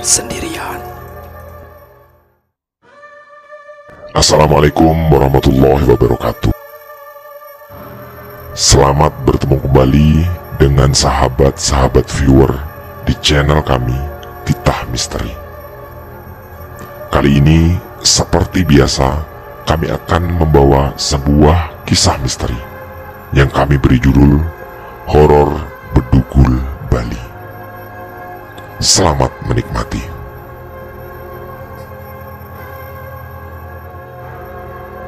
sendirian. Assalamualaikum warahmatullahi wabarakatuh. Selamat bertemu kembali dengan sahabat-sahabat viewer di channel kami, Titah Misteri. Kali ini, seperti biasa, kami akan membawa sebuah kisah misteri yang kami beri judul Horor Bedugul Bali. Selamat menikmati.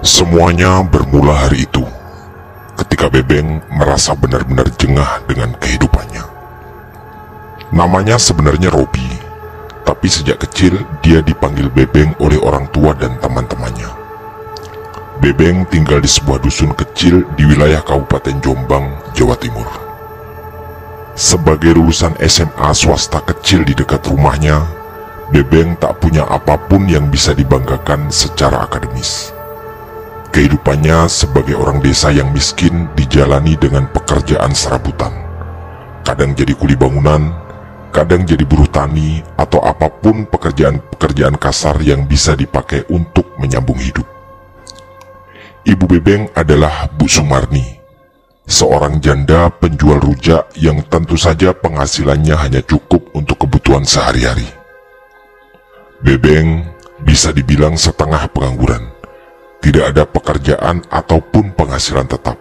Semuanya bermula hari itu, ketika Bebeng merasa benar-benar jengah dengan kehidupannya. Namanya sebenarnya Robi, tapi sejak kecil dia dipanggil Bebeng oleh orang tua dan teman-temannya. Bebeng tinggal di sebuah dusun kecil di wilayah Kabupaten Jombang, Jawa Timur. Sebagai lulusan SMA swasta kecil di dekat rumahnya, Bebeng tak punya apapun yang bisa dibanggakan secara akademis. Kehidupannya sebagai orang desa yang miskin dijalani dengan pekerjaan serabutan. Kadang jadi kuli bangunan, kadang jadi buruh tani, atau apapun pekerjaan-pekerjaan kasar yang bisa dipakai untuk menyambung hidup. Ibu Bebeng adalah Bu Sumarni, seorang janda penjual rujak yang tentu saja penghasilannya hanya cukup untuk kebutuhan sehari-hari. Bebeng bisa dibilang setengah pengangguran. Tidak ada pekerjaan ataupun penghasilan tetap.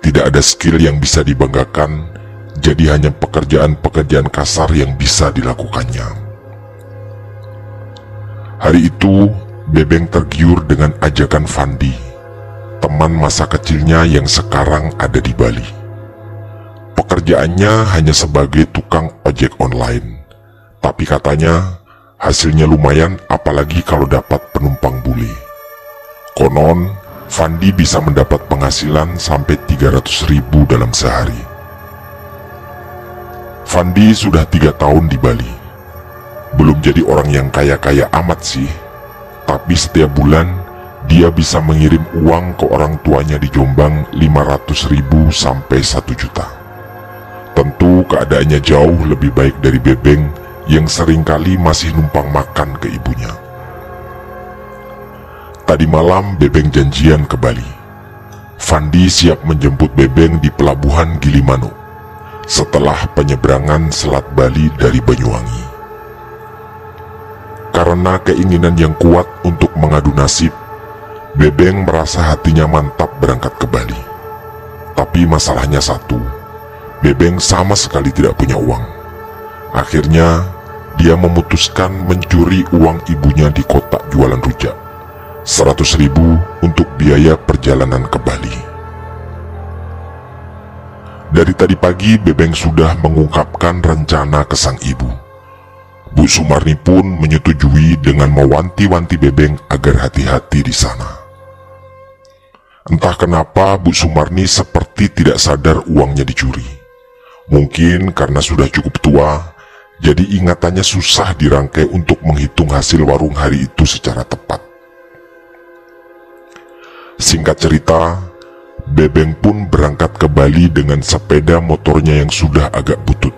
Tidak ada skill yang bisa dibanggakan, jadi hanya pekerjaan-pekerjaan kasar yang bisa dilakukannya. Hari itu, Bebeng tergiur dengan ajakan Fandi, teman masa kecilnya yang sekarang ada di Bali. Pekerjaannya hanya sebagai tukang ojek online, tapi katanya hasilnya lumayan apalagi kalau dapat penumpang bule. Konon, Fandi bisa mendapat penghasilan sampai 300.000 dalam sehari. Fandi sudah 3 tahun di Bali. Belum jadi orang yang kaya-kaya amat sih, tapi setiap bulan dia bisa mengirim uang ke orang tuanya di Jombang 500.000 sampai 1 juta. Tentu keadaannya jauh lebih baik dari Bebeng yang seringkali masih numpang makan ke ibunya. Tadi malam Bebeng janjian ke Bali. Fandi siap menjemput Bebeng di pelabuhan Gilimanuk setelah penyeberangan Selat Bali dari Banyuwangi. Karena keinginan yang kuat untuk mengadu nasib, Bebeng merasa hatinya mantap berangkat ke Bali. Tapi masalahnya satu, Bebeng sama sekali tidak punya uang. Akhirnya, dia memutuskan mencuri uang ibunya di kotak jualan rujak. 100.000 untuk biaya perjalanan ke Bali. Dari tadi pagi, Bebeng sudah mengungkapkan rencana ke sang ibu. Bu Sumarni pun menyetujui dengan mewanti-wanti Bebeng agar hati-hati di sana. Entah kenapa Bu Sumarni seperti tidak sadar uangnya dicuri. Mungkin karena sudah cukup tua, jadi ingatannya susah dirangkai untuk menghitung hasil warung hari itu secara tepat. Singkat cerita, Bebeng pun berangkat ke Bali dengan sepeda motornya yang sudah agak butut.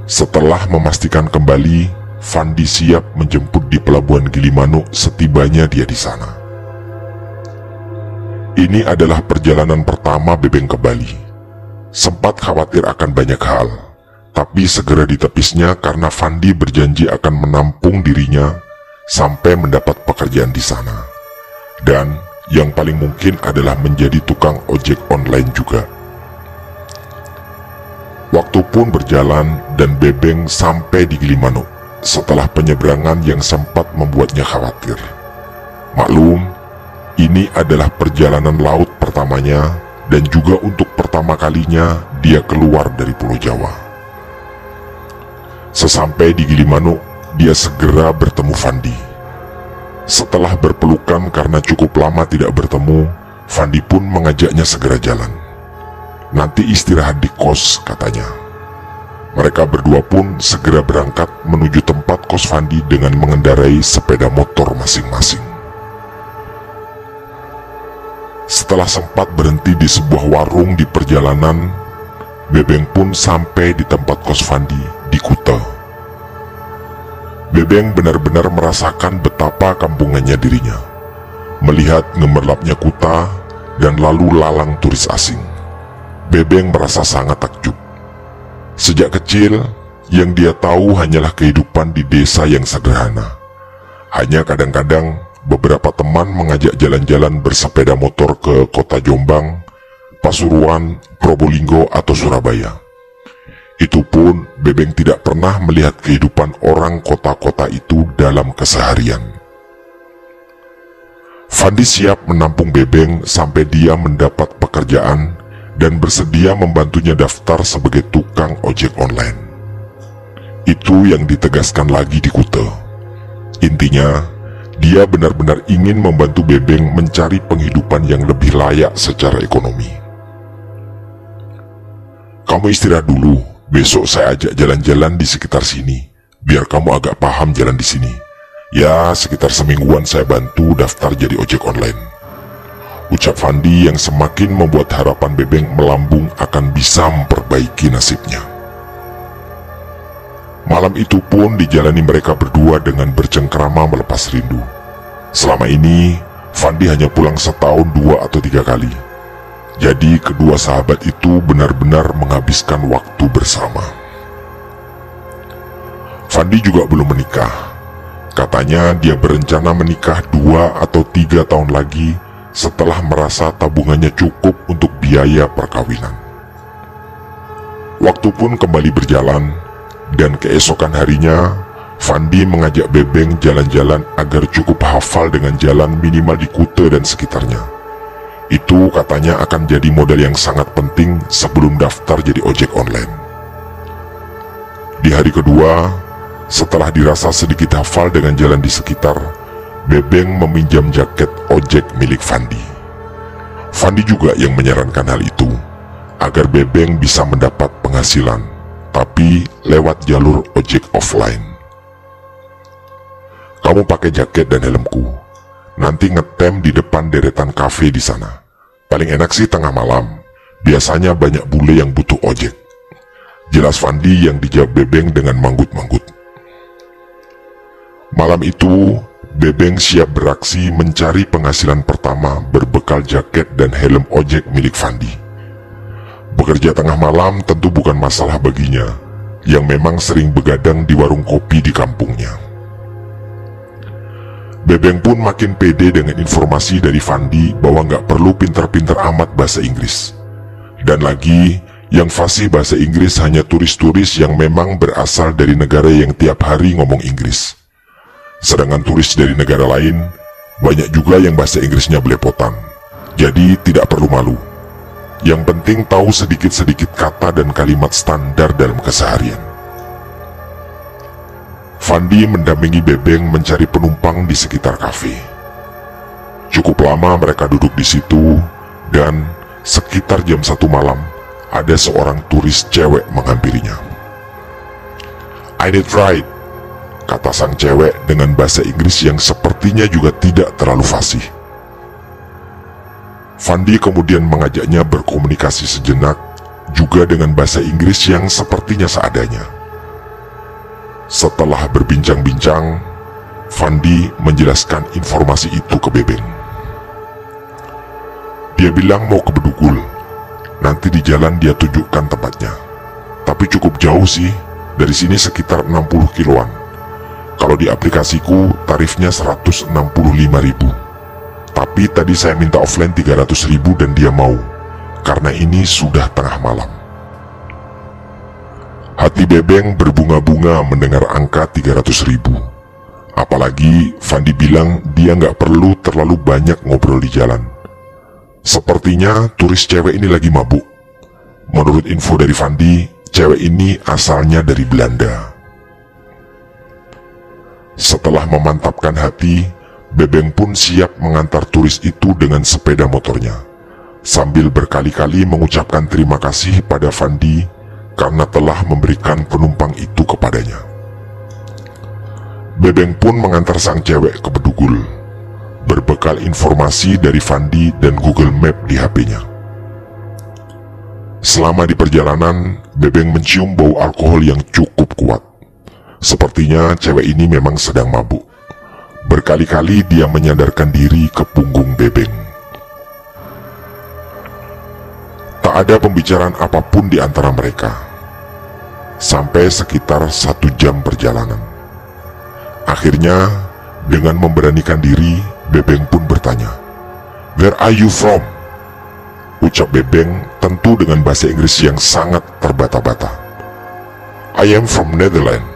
Setelah memastikan kembali, Fandi siap menjemput di pelabuhan Gilimanuk setibanya dia di sana. Ini adalah perjalanan pertama Bebeng ke Bali. Sempat khawatir akan banyak hal, tapi segera ditepisnya karena Fandi berjanji akan menampung dirinya sampai mendapat pekerjaan di sana. Dan yang paling mungkin adalah menjadi tukang ojek online juga. Waktu pun berjalan dan Bebeng sampai di Gilimanuk setelah penyeberangan yang sempat membuatnya khawatir. Maklum, ini adalah perjalanan laut pertamanya dan juga untuk pertama kalinya dia keluar dari Pulau Jawa. Sesampai di Gilimanuk, dia segera bertemu Fandi. Setelah berpelukan karena cukup lama tidak bertemu, Fandi pun mengajaknya segera jalan. Nanti istirahat di kos, katanya. Mereka berdua pun segera berangkat menuju tempat kos Fandi dengan mengendarai sepeda motor masing-masing. Setelah sempat berhenti di sebuah warung di perjalanan, Bebeng pun sampai di tempat kos Fandi di Kuta. Bebeng benar-benar merasakan betapa kampungannya dirinya, melihat gemerlapnya kuta dan lalu lalang turis asing. Bebeng merasa sangat takjub. Sejak kecil, yang dia tahu hanyalah kehidupan di desa yang sederhana. Hanya kadang-kadang beberapa teman mengajak jalan-jalan bersepeda motor ke kota Jombang, Pasuruan, Probolinggo, atau Surabaya. Itu pun Bebeng tidak pernah melihat kehidupan orang kota-kota itu dalam keseharian. Fandi siap menampung Bebeng sampai dia mendapat pekerjaan dan bersedia membantunya daftar sebagai tukang ojek online. Itu yang ditegaskan lagi di Kuta. Intinya, dia benar-benar ingin membantu Bebeng mencari penghidupan yang lebih layak secara ekonomi. "Kamu istirahat dulu, besok saya ajak jalan-jalan di sekitar sini, biar kamu agak paham jalan di sini. Ya, sekitar semingguan saya bantu daftar jadi ojek online," ucap Fandi yang semakin membuat harapan Bebeng melambung akan bisa memperbaiki nasibnya. Malam itu pun dijalani mereka berdua dengan bercengkrama melepas rindu. Selama ini, Fandi hanya pulang setahun 2 atau 3 kali. Jadi kedua sahabat itu benar-benar menghabiskan waktu bersama. Fandi juga belum menikah. Katanya dia berencana menikah 2 atau 3 tahun lagi setelah merasa tabungannya cukup untuk biaya perkawinan. Waktu pun kembali berjalan, dan keesokan harinya Fandi mengajak Bebeng jalan-jalan agar cukup hafal dengan jalan minimal di Kuta dan sekitarnya. Itu katanya akan jadi modal yang sangat penting sebelum daftar jadi ojek online. Di hari kedua, setelah dirasa sedikit hafal dengan jalan di sekitar, Bebeng meminjam jaket ojek milik Fandi. Fandi juga yang menyarankan hal itu, agar Bebeng bisa mendapat penghasilan, tapi lewat jalur ojek offline. "Kamu pakai jaket dan helmku, nanti ngetem di depan deretan kafe di sana. Paling enak sih tengah malam, biasanya banyak bule yang butuh ojek," jelas Fandi yang dijawab Bebeng dengan manggut-manggut. Malam itu, Bebeng siap beraksi mencari penghasilan pertama berbekal jaket dan helm ojek milik Fandi. Bekerja tengah malam tentu bukan masalah baginya, yang memang sering begadang di warung kopi di kampungnya. Bebeng pun makin pede dengan informasi dari Fandi bahwa nggak perlu pinter-pinter amat bahasa Inggris. Dan lagi, yang fasih bahasa Inggris hanya turis-turis yang memang berasal dari negara yang tiap hari ngomong Inggris. Sedangkan turis dari negara lain, banyak juga yang bahasa Inggrisnya belepotan. Jadi tidak perlu malu. Yang penting tahu sedikit-sedikit kata dan kalimat standar dalam keseharian. Fandi mendampingi Bebeng mencari penumpang di sekitar kafe. Cukup lama mereka duduk di situ, dan sekitar jam 1 malam, ada seorang turis cewek menghampirinya. "I need ride," kata sang cewek dengan bahasa Inggris yang sepertinya juga tidak terlalu fasih. Fandi kemudian mengajaknya berkomunikasi sejenak, juga dengan bahasa Inggris yang sepertinya seadanya. Setelah berbincang-bincang, Fandi menjelaskan informasi itu ke Bebeng. Dia bilang mau ke Bedugul, nanti di jalan dia tunjukkan tempatnya. Tapi cukup jauh sih, dari sini sekitar 60 kiloan. Kalau di aplikasiku tarifnya 165.000. Tapi tadi saya minta offline 300.000 dan dia mau, karena ini sudah tengah malam. Hati Bebeng berbunga-bunga mendengar angka 300.000. Apalagi Fandi bilang dia nggak perlu terlalu banyak ngobrol di jalan. Sepertinya turis cewek ini lagi mabuk. Menurut info dari Fandi, cewek ini asalnya dari Belanda. Setelah memantapkan hati, Bebeng pun siap mengantar turis itu dengan sepeda motornya, sambil berkali-kali mengucapkan terima kasih pada Fandi karena telah memberikan penumpang itu kepadanya. Bebeng pun mengantar sang cewek ke Bedugul, berbekal informasi dari Fandi dan Google Map di HP-nya. Selama di perjalanan, Bebeng mencium bau alkohol yang cukup kuat. Sepertinya cewek ini memang sedang mabuk. Berkali-kali dia menyandarkan diri ke punggung Bebeng. Tak ada pembicaraan apapun di antara mereka, sampai sekitar 1 jam perjalanan. Akhirnya, dengan memberanikan diri, Bebeng pun bertanya, "Where are you from?" Ucap Bebeng tentu dengan bahasa Inggris yang sangat terbata-bata. "I am from Netherlands,"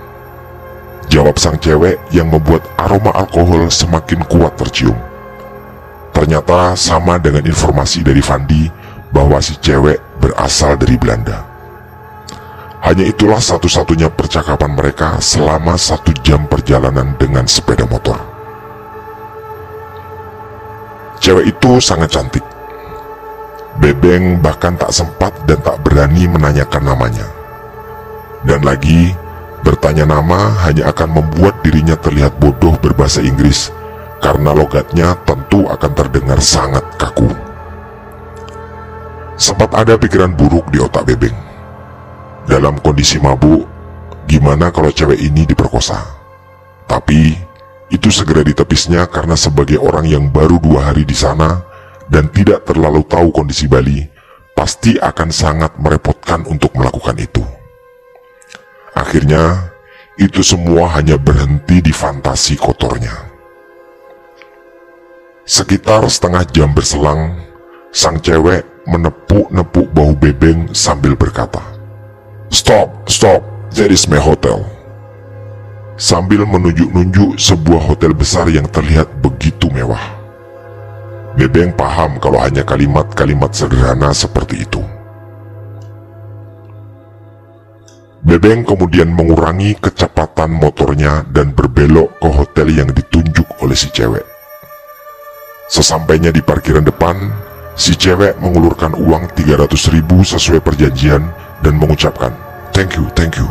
jawab sang cewek yang membuat aroma alkohol semakin kuat tercium. Ternyata sama dengan informasi dari Vandi bahwa si cewek berasal dari Belanda. Hanya itulah satu-satunya percakapan mereka selama 1 jam perjalanan dengan sepeda motor. Cewek itu sangat cantik. Bebeng bahkan tak sempat dan tak berani menanyakan namanya. Dan lagi, bertanya nama hanya akan membuat dirinya terlihat bodoh berbahasa Inggris, karena logatnya tentu akan terdengar sangat kaku. Sempat ada pikiran buruk di otak Bebeng. Dalam kondisi mabuk, gimana kalau cewek ini diperkosa? Tapi, itu segera ditepisnya karena sebagai orang yang baru 2 hari di sana dan tidak terlalu tahu kondisi Bali, pasti akan sangat merepotkan untuk melakukan itu. Akhirnya, itu semua hanya berhenti di fantasi kotornya. Sekitar setengah jam berselang, sang cewek menepuk-nepuk bahu Bebeng sambil berkata, "Stop, stop, that is my hotel." Sambil menunjuk-nunjuk sebuah hotel besar yang terlihat begitu mewah. Bebeng paham kalau hanya kalimat-kalimat sederhana seperti itu. Bebeng kemudian mengurangi kecepatan motornya dan berbelok ke hotel yang ditunjuk oleh si cewek. Sesampainya di parkiran depan, si cewek mengulurkan uang 300.000 sesuai perjanjian dan mengucapkan, "Thank you, thank you."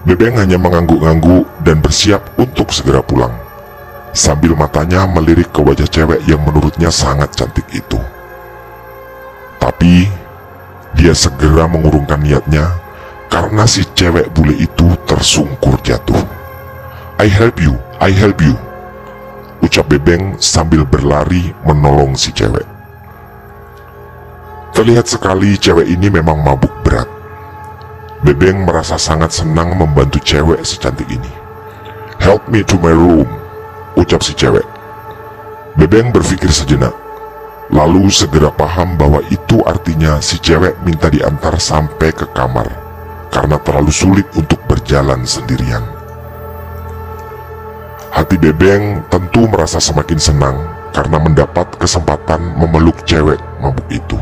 Bebeng hanya mengangguk-angguk dan bersiap untuk segera pulang, sambil matanya melirik ke wajah cewek yang menurutnya sangat cantik itu. Tapi, dia segera mengurungkan niatnya karena si cewek bule itu tersungkur jatuh. I help you, ucap Bebeng sambil berlari menolong si cewek. Terlihat sekali cewek ini memang mabuk berat. Bebeng merasa sangat senang membantu cewek secantik ini. "Help me to my room," ucap si cewek. Bebeng berpikir sejenak, lalu segera paham bahwa itu artinya si cewek minta diantar sampai ke kamar karena terlalu sulit untuk berjalan sendirian. Hati Bebeng tentu merasa semakin senang karena mendapat kesempatan memeluk cewek mabuk itu.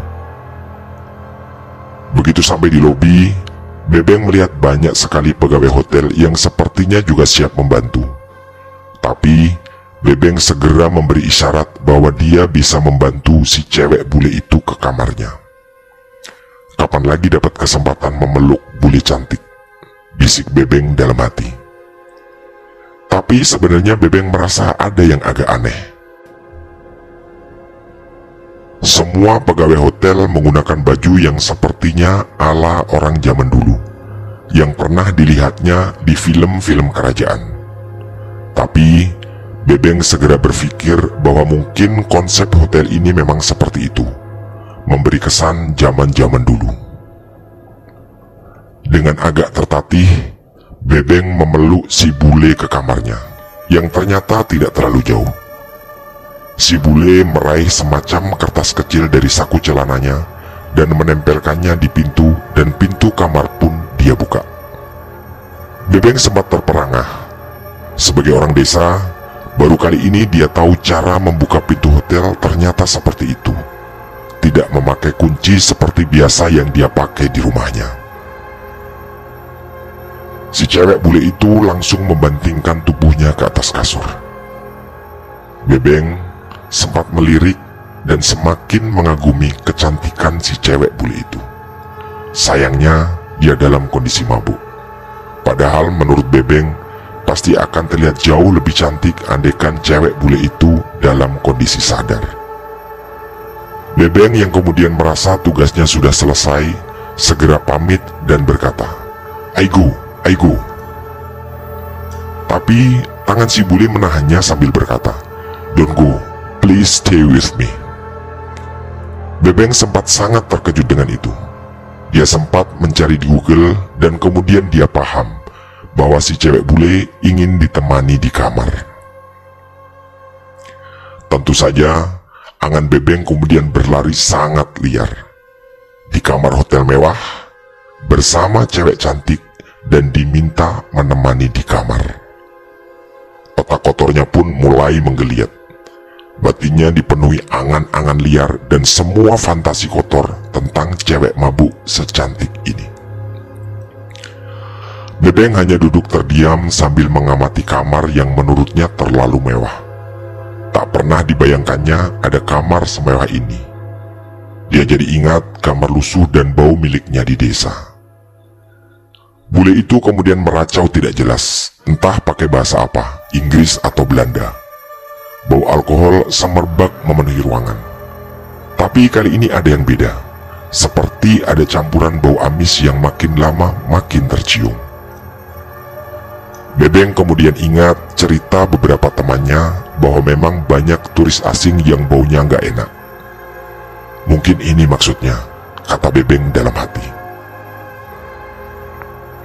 Begitu sampai di lobi, Bebeng melihat banyak sekali pegawai hotel yang sepertinya juga siap membantu. Tapi, Bebeng segera memberi isyarat bahwa dia bisa membantu si cewek bule itu ke kamarnya. Kapan lagi dapat kesempatan memeluk bule cantik? Bisik Bebeng dalam hati. Tapi sebenarnya Bebeng merasa ada yang agak aneh. Semua pegawai hotel menggunakan baju yang sepertinya ala orang zaman dulu, yang pernah dilihatnya di film-film kerajaan. Tapi, Bebeng segera berpikir bahwa mungkin konsep hotel ini memang seperti itu, memberi kesan zaman-zaman dulu. Dengan agak tertatih, Bebeng memeluk si bule ke kamarnya, yang ternyata tidak terlalu jauh. Si bule meraih semacam kertas kecil dari saku celananya dan menempelkannya di pintu, dan pintu kamar pun dia buka. Bebeng sempat terperangah. Sebagai orang desa, baru kali ini dia tahu cara membuka pintu hotel ternyata seperti itu. Tidak memakai kunci seperti biasa yang dia pakai di rumahnya. Si cewek bule itu langsung membantingkan tubuhnya ke atas kasur. Bebeng sempat melirik dan semakin mengagumi kecantikan si cewek bule itu. Sayangnya, dia dalam kondisi mabuk. Padahal menurut Bebeng, pasti akan terlihat jauh lebih cantik andaikan cewek bule itu dalam kondisi sadar. Bebeng yang kemudian merasa tugasnya sudah selesai, segera pamit dan berkata, I go. Tapi tangan si bule menahannya sambil berkata, "Don't go, please stay with me." Bebeng sempat sangat terkejut dengan itu. Dia sempat mencari di Google dan kemudian dia paham bahwa si cewek bule ingin ditemani di kamar. Tentu saja, angan Bebeng kemudian berlari sangat liar. Di kamar hotel mewah, bersama cewek cantik dan diminta menemani di kamar. Otak kotornya pun mulai menggeliat. Batinnya dipenuhi angan-angan liar dan semua fantasi kotor tentang cewek mabuk secantik ini. Bebeng hanya duduk terdiam sambil mengamati kamar yang menurutnya terlalu mewah. Tak pernah dibayangkannya ada kamar semewah ini. Dia jadi ingat kamar lusuh dan bau miliknya di desa. Bule itu kemudian meracau tidak jelas, entah pakai bahasa apa, Inggris atau Belanda. Bau alkohol semerbak memenuhi ruangan. Tapi kali ini ada yang beda. Seperti ada campuran bau amis yang makin lama makin tercium. Bebeng kemudian ingat cerita beberapa temannya bahwa memang banyak turis asing yang baunya nggak enak. Mungkin ini maksudnya, kata Bebeng dalam hati.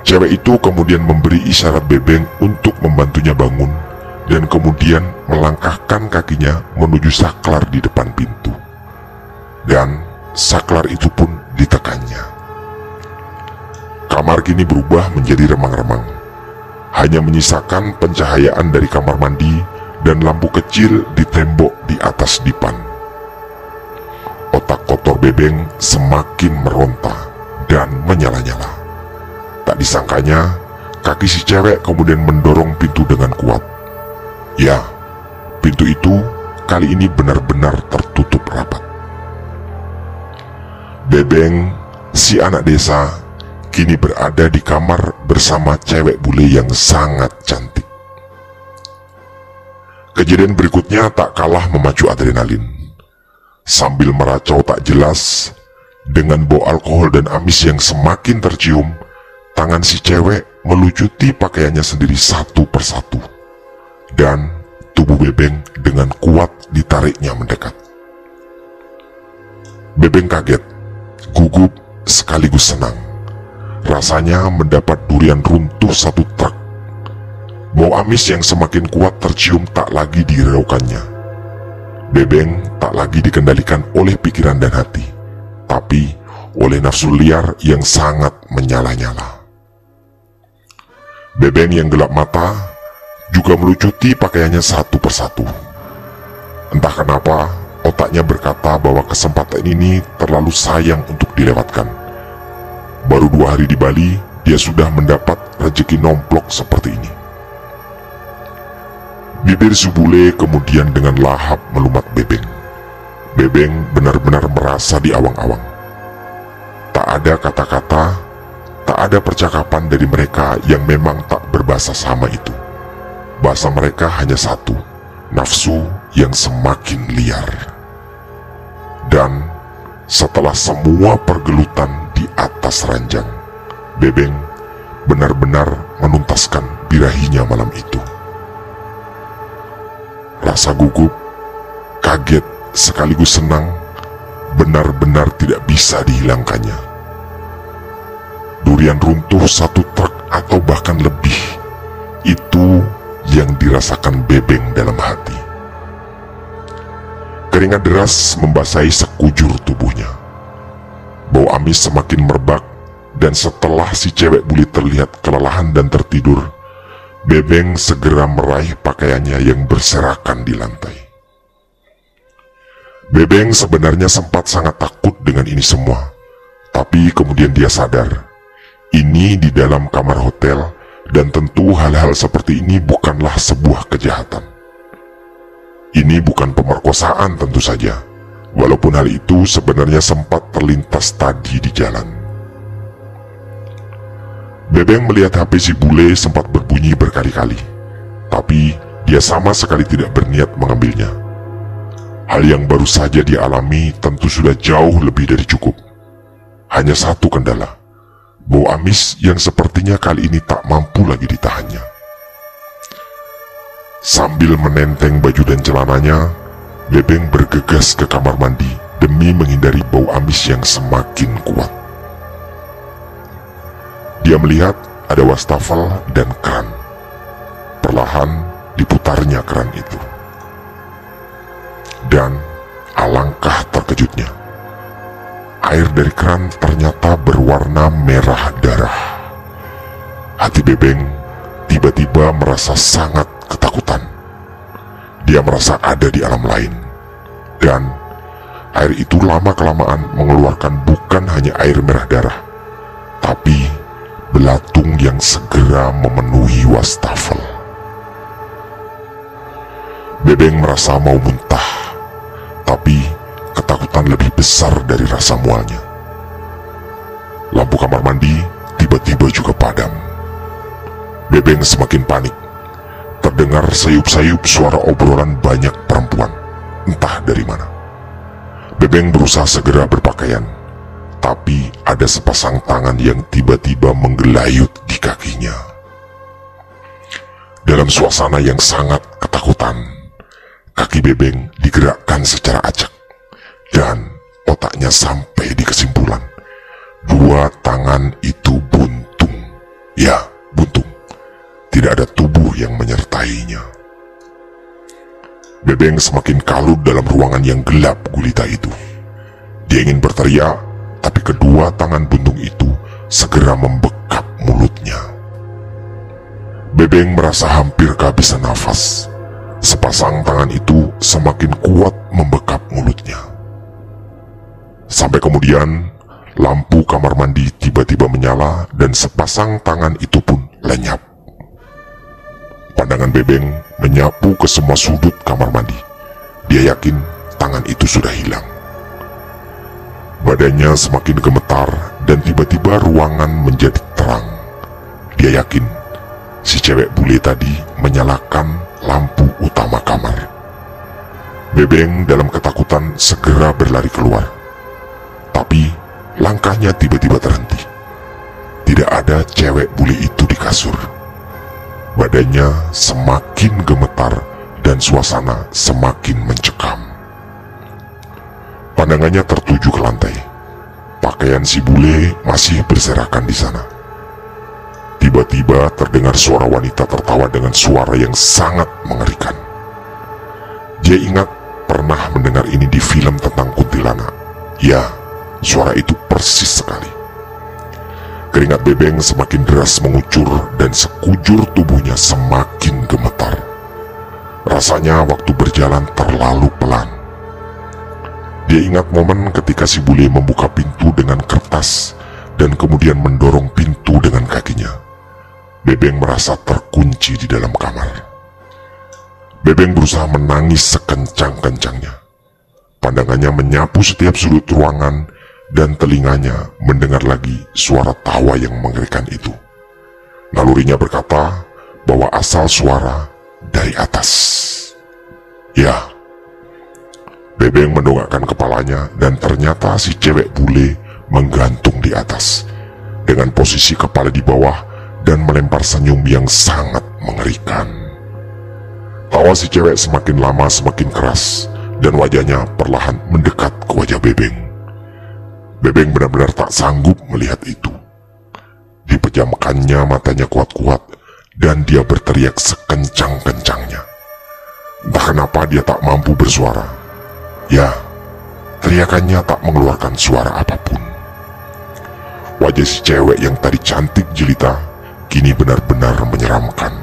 Cewek itu kemudian memberi isyarat Bebeng untuk membantunya bangun dan kemudian melangkahkan kakinya menuju saklar di depan pintu. Dan saklar itu pun ditekannya. Kamar kini berubah menjadi remang-remang. Hanya menyisakan pencahayaan dari kamar mandi dan lampu kecil di tembok di atas dipan. Otak kotor Bebeng semakin meronta dan menyala-nyala. Tak disangkanya, kaki si cewek kemudian mendorong pintu dengan kuat. Ya, pintu itu kali ini benar-benar tertutup rapat. Bebeng, si anak desa, kini berada di kamar bersama cewek bule yang sangat cantik. Kejadian berikutnya tak kalah memacu adrenalin. Sambil meracau tak jelas, dengan bau alkohol dan amis yang semakin tercium, tangan si cewek melucuti pakaiannya sendiri satu persatu. Dan tubuh Bebeng dengan kuat ditariknya mendekat. Bebeng kaget, gugup sekaligus senang. Rasanya mendapat durian runtuh satu truk. Bau amis yang semakin kuat tercium tak lagi dihiraukannya. Bebeng tak lagi dikendalikan oleh pikiran dan hati, tapi oleh nafsu liar yang sangat menyala-nyala. Bebeng yang gelap mata juga melucuti pakaiannya satu persatu. Entah kenapa, otaknya berkata bahwa kesempatan ini terlalu sayang untuk dilewatkan. Baru 2 hari di Bali, dia sudah mendapat rezeki nomplok seperti ini. Bibir si bule kemudian dengan lahap melumat Bebeng. Bebeng benar-benar merasa diawang-awang. Tak ada kata-kata, tak ada percakapan dari mereka yang memang tak berbahasa sama itu. Bahasa mereka hanya satu, nafsu yang semakin liar. Dan setelah semua pergelutan di atas ranjang, Bebeng benar-benar menuntaskan birahinya malam itu. Rasa gugup, kaget, sekaligus senang, benar-benar tidak bisa dihilangkannya. Durian runtuh satu truk atau bahkan lebih, itu yang dirasakan Bebeng dalam hati. Keringat deras membasahi sekujur tubuhnya. Bau amis semakin merebak, dan setelah si cewek bule terlihat kelelahan dan tertidur, Bebeng segera meraih pakaiannya yang berserakan di lantai. Bebeng sebenarnya sempat sangat takut dengan ini semua, tapi kemudian dia sadar, ini di dalam kamar hotel, dan tentu hal-hal seperti ini bukanlah sebuah kejahatan. Ini bukan pemerkosaan tentu saja, walaupun hal itu sebenarnya sempat terlintas tadi di jalan. Bebeng melihat HP si bule sempat berbunyi berkali-kali, tapi dia sama sekali tidak berniat mengambilnya. Hal yang baru saja dia alami tentu sudah jauh lebih dari cukup. Hanya satu kendala, bau amis yang sepertinya kali ini tak mampu lagi ditahannya. Sambil menenteng baju dan celananya, Bebeng bergegas ke kamar mandi demi menghindari bau amis yang semakin kuat. Dia melihat ada wastafel dan keran. Perlahan diputarnya keran itu. Dan alangkah terkejutnya, air dari keran ternyata berwarna merah darah. Hati Bebeng tiba-tiba merasa sangat ketakutan. Dia merasa ada di alam lain. Dan air itu lama-kelamaan mengeluarkan bukan hanya air merah darah, tapi belatung yang segera memenuhi wastafel. Bebeng merasa mau muntah, tapi ketakutan lebih besar dari rasa mualnya. Lampu kamar mandi tiba-tiba juga padam. Bebeng semakin panik. Terdengar sayup-sayup suara obrolan banyak perempuan, entah dari mana. Bebeng berusaha segera berpakaian, tapi ada sepasang tangan yang tiba-tiba menggelayut di kakinya. Dalam suasana yang sangat ketakutan, kaki Bebeng digerakkan secara acak, dan otaknya sampai di kesimpulan, dua tangan itu buntung. Ya, buntung. Tidak ada tubuh yang menyertainya. Bebeng semakin kalut dalam ruangan yang gelap gulita itu. Dia ingin berteriak, tapi kedua tangan buntung itu segera membekap mulutnya. Bebeng merasa hampir kehabisan nafas. Sepasang tangan itu semakin kuat membekap mulutnya. Sampai kemudian, lampu kamar mandi tiba-tiba menyala dan sepasang tangan itu pun lenyap. Pandangan Bebeng menyapu ke semua sudut kamar mandi. Dia yakin tangan itu sudah hilang. Badannya semakin gemetar dan tiba-tiba ruangan menjadi terang. Dia yakin si cewek bule tadi menyalakan lampu utama kamar. Bebeng dalam ketakutan segera berlari keluar. Tapi langkahnya tiba-tiba terhenti. Tidak ada cewek bule itu di kasur. Badannya semakin gemetar dan suasana semakin mencekam. Pandangannya tertuju ke lantai. Pakaian si bule masih berserakan di sana. Tiba-tiba terdengar suara wanita tertawa dengan suara yang sangat mengerikan. Dia ingat pernah mendengar ini di film tentang kuntilanak. Ya, suara itu persis sekali. Keringat Bebeng semakin deras mengucur dan sekujur tubuhnya semakin gemetar. Rasanya waktu berjalan terlalu pelan. Dia ingat momen ketika si bule membuka pintu dengan kertas dan kemudian mendorong pintu dengan kakinya. Bebeng merasa terkunci di dalam kamar. Bebeng berusaha menangis sekencang-kencangnya. Pandangannya menyapu setiap sudut ruangan dan telinganya mendengar lagi suara tawa yang mengerikan itu. Nalurinya berkata bahwa asal suara dari atas. Ya, Bebeng mendongakkan kepalanya dan ternyata si cewek bule menggantung di atas dengan posisi kepala di bawah dan melempar senyum yang sangat mengerikan. Tawa si cewek semakin lama semakin keras dan wajahnya perlahan mendekat ke wajah Bebeng. Bebeng benar-benar tak sanggup melihat itu. Dipejamkannya matanya kuat-kuat dan dia berteriak sekencang-kencangnya. Entah kenapa dia tak mampu bersuara. Ya, teriakannya tak mengeluarkan suara apapun. Wajah si cewek yang tadi cantik jelita kini benar-benar menyeramkan.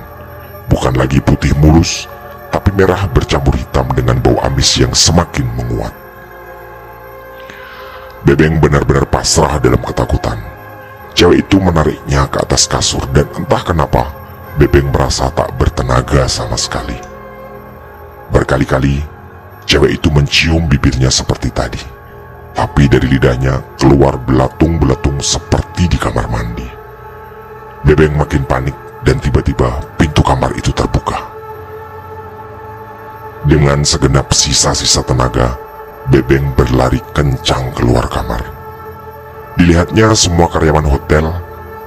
Bukan lagi putih mulus, tapi merah bercampur hitam dengan bau amis yang semakin menguat. Bebeng benar-benar pasrah dalam ketakutan. Cewek itu menariknya ke atas kasur dan entah kenapa Bebeng merasa tak bertenaga sama sekali. Berkali-kali cewek itu mencium bibirnya seperti tadi, tapi dari lidahnya keluar belatung-belatung seperti di kamar mandi. Bebeng makin panik dan tiba-tiba pintu kamar itu terbuka. Dengan segenap sisa-sisa tenaga, Bebeng berlari kencang keluar kamar. Dilihatnya semua karyawan hotel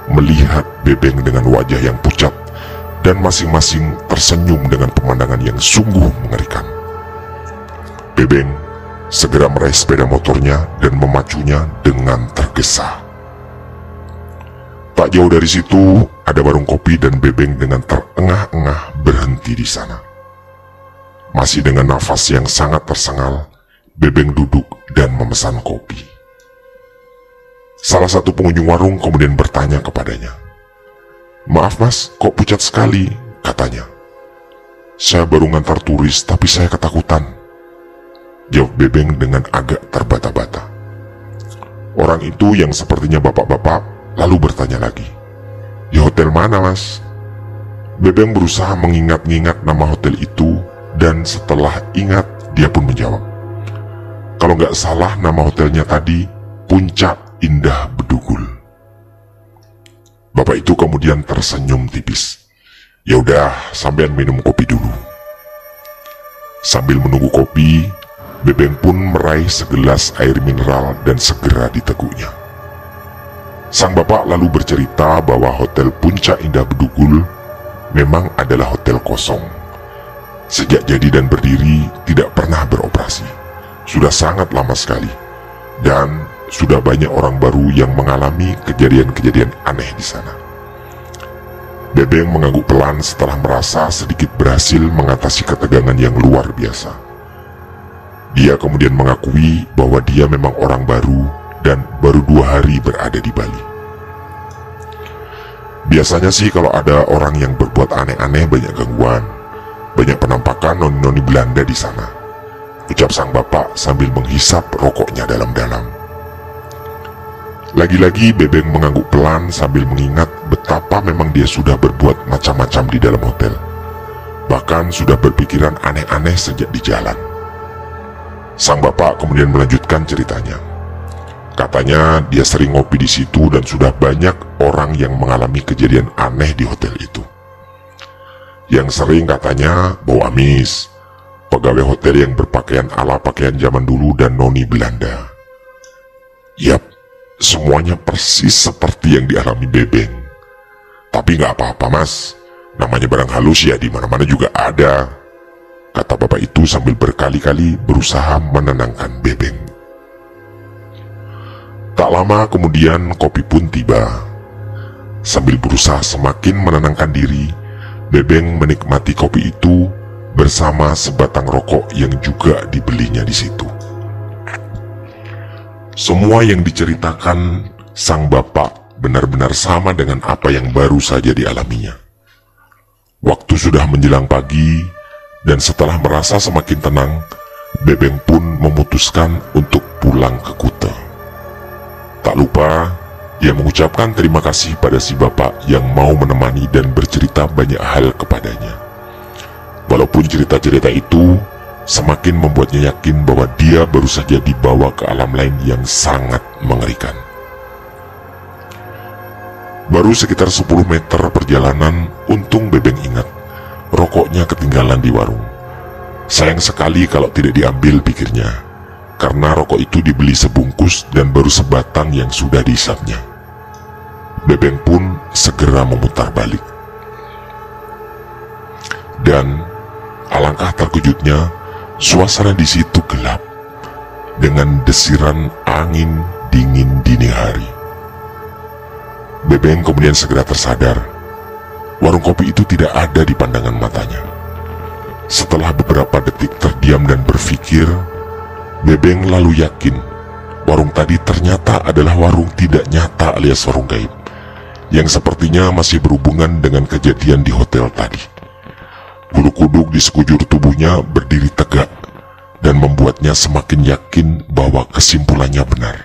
melihat Bebeng dengan wajah yang pucat dan masing-masing tersenyum dengan pemandangan yang sungguh mengerikan. Bebeng segera meraih sepeda motornya dan memacunya dengan tergesa. Tak jauh dari situ ada warung kopi dan Bebeng dengan terengah-engah berhenti di sana. Masih dengan nafas yang sangat tersengal, Bebeng duduk dan memesan kopi. Salah satu pengunjung warung kemudian bertanya kepadanya, "Maaf mas, kok pucat sekali?" katanya. "Saya baru ngantar turis tapi saya ketakutan," jawab Bebeng dengan agak terbata-bata. Orang itu yang sepertinya bapak-bapak lalu bertanya lagi, "Di hotel mana mas?" Bebeng berusaha mengingat-ingat nama hotel itu dan setelah ingat dia pun menjawab, "Kalau nggak salah nama hotelnya tadi Puncak Indah Bedugul." Bapak itu kemudian tersenyum tipis. "Ya udah, sampean minum kopi dulu." Sambil menunggu kopi, Bebeng pun meraih segelas air mineral dan segera diteguknya. Sang bapak lalu bercerita bahwa hotel Puncak Indah Bedugul memang adalah hotel kosong. Sejak jadi dan berdiri tidak pernah beroperasi. Sudah sangat lama sekali. Dan sudah banyak orang baru yang mengalami kejadian-kejadian aneh di sana. Bebeng mengangguk pelan setelah merasa sedikit berhasil mengatasi ketegangan yang luar biasa. Dia kemudian mengakui bahwa dia memang orang baru dan baru 2 hari berada di Bali. Biasanya sih kalau ada orang yang berbuat aneh-aneh banyak gangguan, banyak penampakan noni-noni Belanda di sana, ucap sang bapak sambil menghisap rokoknya dalam-dalam. Lagi-lagi Bebeng mengangguk pelan sambil mengingat betapa memang dia sudah berbuat macam-macam di dalam hotel. Bahkan sudah berpikiran aneh-aneh sejak di jalan. Sang bapak kemudian melanjutkan ceritanya. Katanya dia sering ngopi di situ dan sudah banyak orang yang mengalami kejadian aneh di hotel itu. Yang sering katanya bau amis, pegawai hotel yang berpakaian ala pakaian zaman dulu dan noni Belanda. Yap, semuanya persis seperti yang dialami Bebeng. Tapi nggak apa-apa mas, namanya barang halus ya di mana-mana juga ada, kata bapak itu sambil berkali-kali berusaha menenangkan Bebeng. Tak lama kemudian kopi pun tiba. Sambil berusaha semakin menenangkan diri, Bebeng menikmati kopi itu bersama sebatang rokok yang juga dibelinya di situ. Semua yang diceritakan sang bapak benar-benar sama dengan apa yang baru saja dialaminya. Waktu sudah menjelang pagi dan setelah merasa semakin tenang, Bebeng pun memutuskan untuk pulang ke Kuta. Tak lupa, dia mengucapkan terima kasih pada si bapak yang mau menemani dan bercerita banyak hal kepadanya. Walaupun cerita-cerita itu semakin membuatnya yakin bahwa dia baru saja dibawa ke alam lain yang sangat mengerikan. Baru sekitar 10 meter perjalanan, untung Bebeng ingat, rokoknya ketinggalan di warung. Sayang sekali kalau tidak diambil, pikirnya. Karena rokok itu dibeli sebungkus dan baru sebatang yang sudah dihisapnya. Bebeng pun segera memutar balik. Dan alangkah terkejutnya, suasana di situ gelap dengan desiran angin dingin dini hari. Bebeng kemudian segera tersadar, warung kopi itu tidak ada di pandangan matanya. Setelah beberapa detik terdiam dan berpikir, Bebeng lalu yakin warung tadi ternyata adalah warung tidak nyata alias warung gaib, yang sepertinya masih berhubungan dengan kejadian di hotel tadi. Bulu kuduk di sekujur tubuhnya berdiri tegak dan membuatnya semakin yakin bahwa kesimpulannya benar.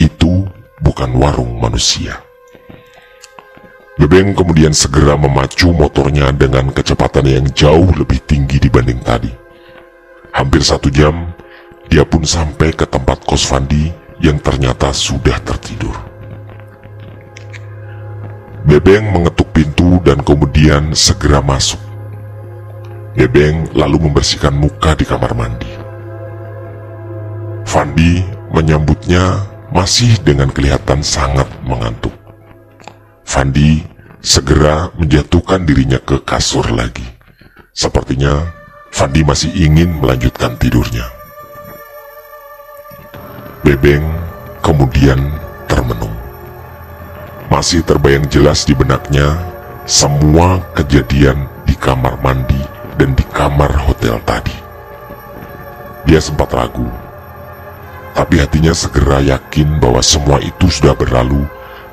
Itu bukan warung manusia. Bebeng kemudian segera memacu motornya dengan kecepatan yang jauh lebih tinggi dibanding tadi. Hampir 1 jam, dia pun sampai ke tempat kos Fandi yang ternyata sudah tertidur. Bebeng mengetuk pintu dan kemudian segera masuk. Bebeng lalu membersihkan muka di kamar mandi. Fandi menyambutnya masih dengan kelihatan sangat mengantuk. Fandi segera menjatuhkan dirinya ke kasur lagi. Sepertinya Fandi masih ingin melanjutkan tidurnya. Bebeng kemudian termenung. Masih terbayang jelas di benaknya semua kejadian di kamar mandi dan di kamar hotel tadi. Dia sempat ragu, tapi hatinya segera yakin bahwa semua itu sudah berlalu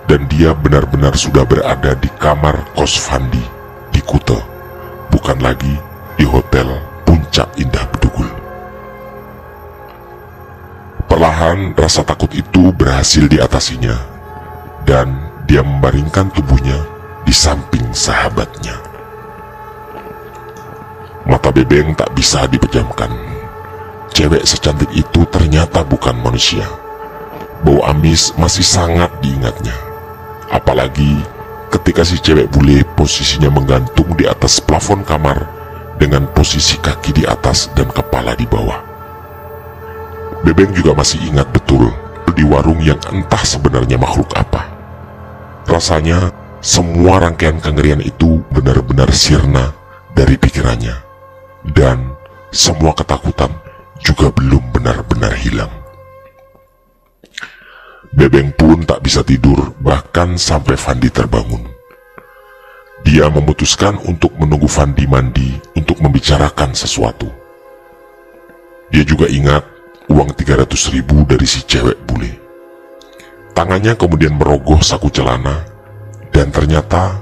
dan dia benar-benar sudah berada di kamar kos Fandi di Kuta, bukan lagi di hotel Puncak Indah Bedugul. Perlahan rasa takut itu berhasil diatasinya dan dia membaringkan tubuhnya di samping sahabatnya. Mata Bebeng tak bisa dipejamkan. Cewek secantik itu ternyata bukan manusia. Bau amis masih sangat diingatnya. Apalagi ketika si cewek bule posisinya menggantung di atas plafon kamar dengan posisi kaki di atas dan kepala di bawah. Bebeng juga masih ingat betul di warung yang entah sebenarnya makhluk apa. Rasanya semua rangkaian kengerian itu benar-benar sirna dari pikirannya, dan semua ketakutan juga belum benar-benar hilang. Bebeng pun tak bisa tidur bahkan sampai Fandi terbangun. Dia memutuskan untuk menunggu Fandi mandi untuk membicarakan sesuatu. Dia juga ingat uang 300.000 dari si cewek bule. Tangannya kemudian merogoh saku celana dan ternyata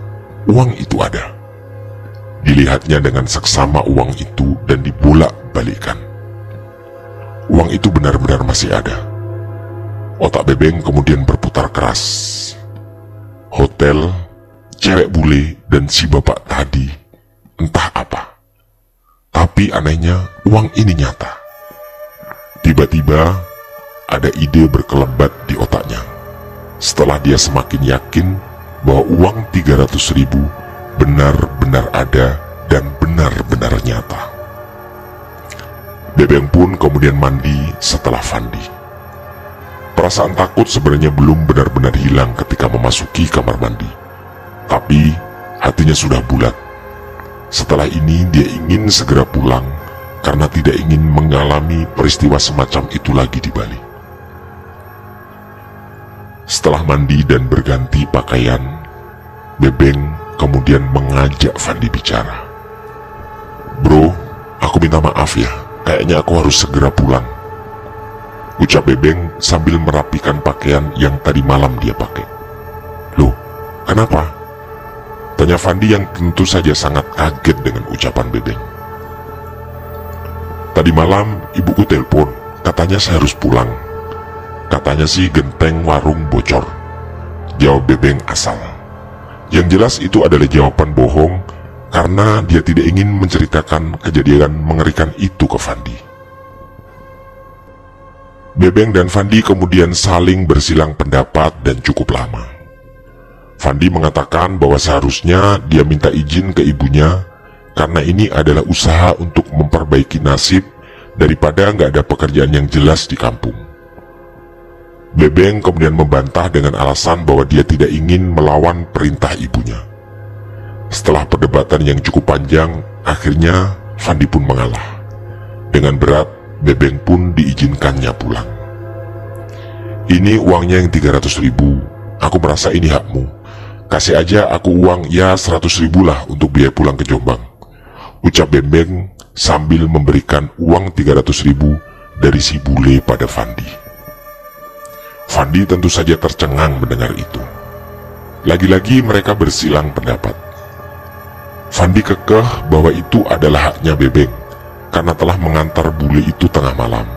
uang itu ada. Dilihatnya dengan seksama uang itu dan dibolak-balikkan. Uang itu benar-benar masih ada. Otak Bebeng kemudian berputar keras. Hotel, cewek bule, dan si bapak tadi entah apa. Tapi anehnya uang ini nyata. Tiba-tiba ada ide berkelebat di otaknya. Setelah dia semakin yakin bahwa uang 300.000 benar-benar ada dan benar-benar nyata. Bebeng pun kemudian mandi setelah Fandi. Perasaan takut sebenarnya belum benar-benar hilang ketika memasuki kamar mandi. Tapi hatinya sudah bulat. Setelah ini dia ingin segera pulang karena tidak ingin mengalami peristiwa semacam itu lagi di Bali. Setelah mandi dan berganti pakaian, Bebeng kemudian mengajak Fandi bicara. "Bro, aku minta maaf ya, kayaknya aku harus segera pulang," ucap Bebeng sambil merapikan pakaian yang tadi malam dia pakai. "Loh, kenapa?" tanya Fandi yang tentu saja sangat kaget dengan ucapan Bebeng. "Tadi malam ibuku telepon, katanya saya harus pulang. Katanya sih genteng warung bocor," jawab Bebeng asal. Yang jelas itu adalah jawaban bohong karena dia tidak ingin menceritakan kejadian mengerikan itu ke Fandi. Bebeng dan Fandi kemudian saling bersilang pendapat dan cukup lama. Fandi mengatakan bahwa seharusnya dia minta izin ke ibunya karena ini adalah usaha untuk memperbaiki nasib daripada nggak ada pekerjaan yang jelas di kampung. Bebeng kemudian membantah dengan alasan bahwa dia tidak ingin melawan perintah ibunya. Setelah perdebatan yang cukup panjang, akhirnya Fandi pun mengalah. Dengan berat, Bebeng pun diizinkannya pulang. "Ini uangnya yang 300.000, aku merasa ini hakmu. Kasih aja aku uang ya 100.000 lah untuk biaya pulang ke Jombang," ucap Bebeng sambil memberikan uang 300.000 dari si bule pada Fandi. Fandi tentu saja tercengang mendengar itu. Lagi-lagi mereka bersilang pendapat. Fandi kekeh bahwa itu adalah haknya Bebeng karena telah mengantar bule itu tengah malam.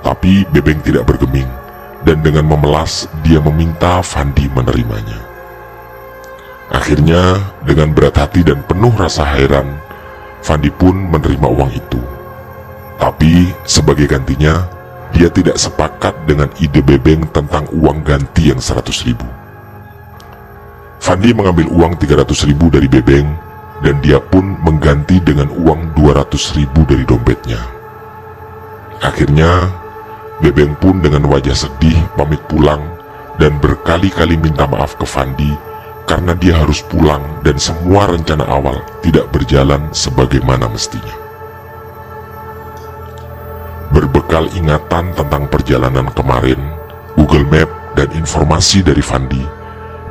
Tapi Bebeng tidak bergeming dan dengan memelas dia meminta Fandi menerimanya. Akhirnya dengan berat hati dan penuh rasa heran, Fandi pun menerima uang itu. Tapi sebagai gantinya, dia tidak sepakat dengan ide Bebeng tentang uang ganti yang 100.000. Fandi mengambil uang 300.000 dari Bebeng dan dia pun mengganti dengan uang 200.000 dari dompetnya. Akhirnya Bebeng pun dengan wajah sedih pamit pulang dan berkali-kali minta maaf ke Fandi karena dia harus pulang dan semua rencana awal tidak berjalan sebagaimana mestinya. Berbekal ingatan tentang perjalanan kemarin, Google Map, dan informasi dari Fandi,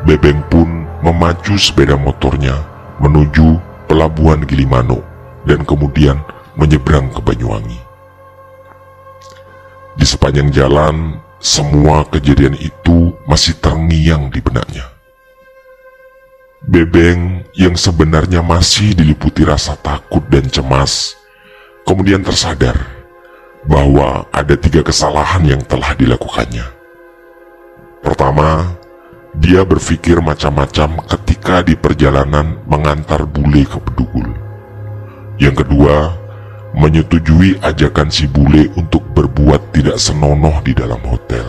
Bebeng pun memacu sepeda motornya menuju Pelabuhan Gilimanuk dan kemudian menyeberang ke Banyuwangi. Di sepanjang jalan, semua kejadian itu masih terngiang di benaknya. Bebeng yang sebenarnya masih diliputi rasa takut dan cemas, kemudian tersadar bahwa ada 3 kesalahan yang telah dilakukannya. Pertama, dia berpikir macam-macam ketika di perjalanan mengantar bule ke Bedugul. Yang kedua, menyetujui ajakan si bule untuk berbuat tidak senonoh di dalam hotel.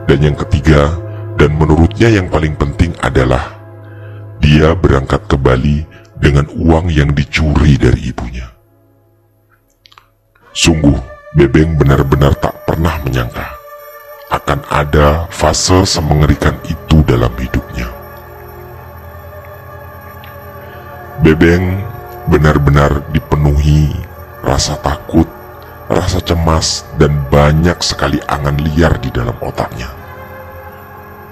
Dan yang ketiga, dan menurutnya yang paling penting adalah dia berangkat ke Bali dengan uang yang dicuri dari ibunya. Sungguh, Bebeng benar-benar tak pernah menyangka akan ada fase semengerikan itu dalam hidupnya. Bebeng benar-benar dipenuhi rasa takut, rasa cemas, dan banyak sekali angan liar di dalam otaknya.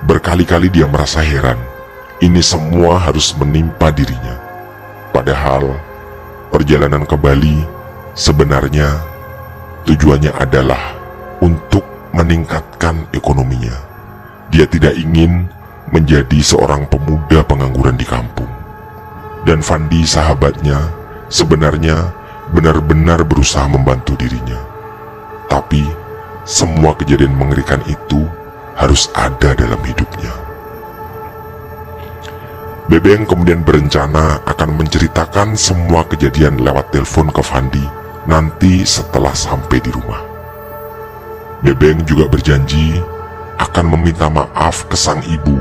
Berkali-kali dia merasa heran, ini semua harus menimpa dirinya. Padahal perjalanan ke Bali sebenarnya tujuannya adalah untuk meningkatkan ekonominya. Dia tidak ingin menjadi seorang pemuda pengangguran di kampung. Dan Fandi, sahabatnya, sebenarnya benar-benar berusaha membantu dirinya. Tapi semua kejadian mengerikan itu harus ada dalam hidupnya. Bebeng kemudian berencana akan menceritakan semua kejadian lewat telepon ke Fandi nanti setelah sampai di rumah. Bebeng juga berjanji akan meminta maaf ke sang ibu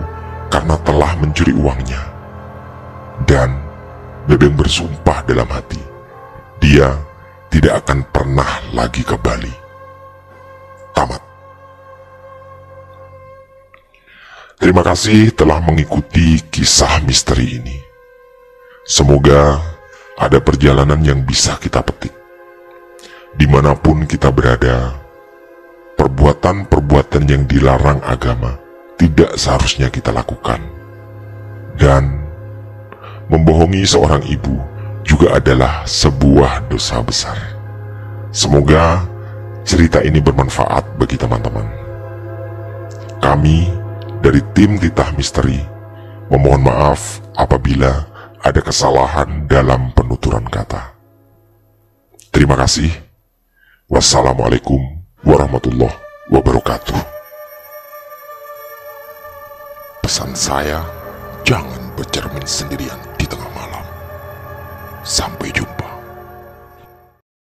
karena telah mencuri uangnya. Dan Bebeng bersumpah dalam hati, dia tidak akan pernah lagi ke Bali. Tamat. Terima kasih telah mengikuti kisah misteri ini. Semoga ada perjalanan yang bisa kita petik. Dimanapun kita berada, perbuatan-perbuatan yang dilarang agama tidak seharusnya kita lakukan. Dan membohongi seorang ibu juga adalah sebuah dosa besar. Semoga cerita ini bermanfaat bagi teman-teman. Kami dari tim Titah Misteri memohon maaf apabila ada kesalahan dalam penuturan kata. Terima kasih. Wassalamualaikum warahmatullahi wabarakatuh. Pesan saya, jangan bercermin sendirian di tengah malam. Sampai jumpa.